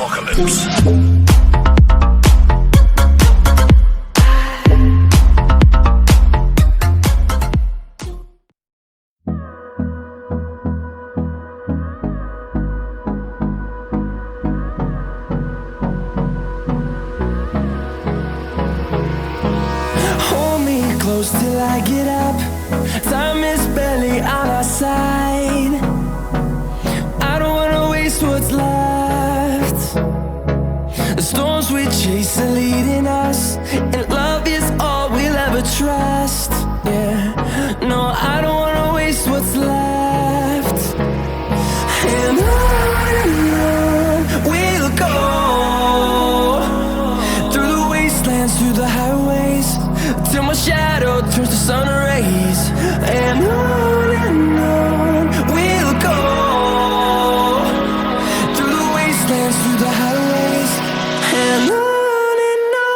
apocalypse. Hold me close till I get up. Time is barely on our side. I don't wanna waste what's left. The storms we chase are leading us, and love is all we'll ever trust. Yeah, no, I don't wanna waste what's left. And on we'll go, through the wastelands, through the highways, till my shadow turns to sun rays. And on we'll go, through the wastelands, through the highways, and on we'll go.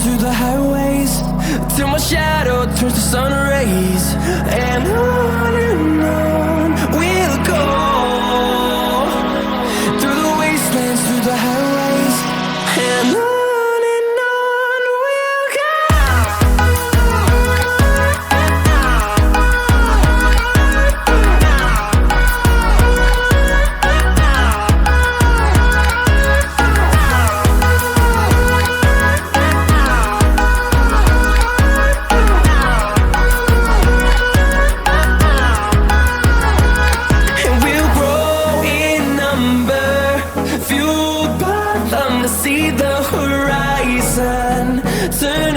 Through the highways, till my shadow turns to sun rays. And on we'll go, through the wastelands, through the highways, and on we'll go. Fueled by them to see the horizon, turn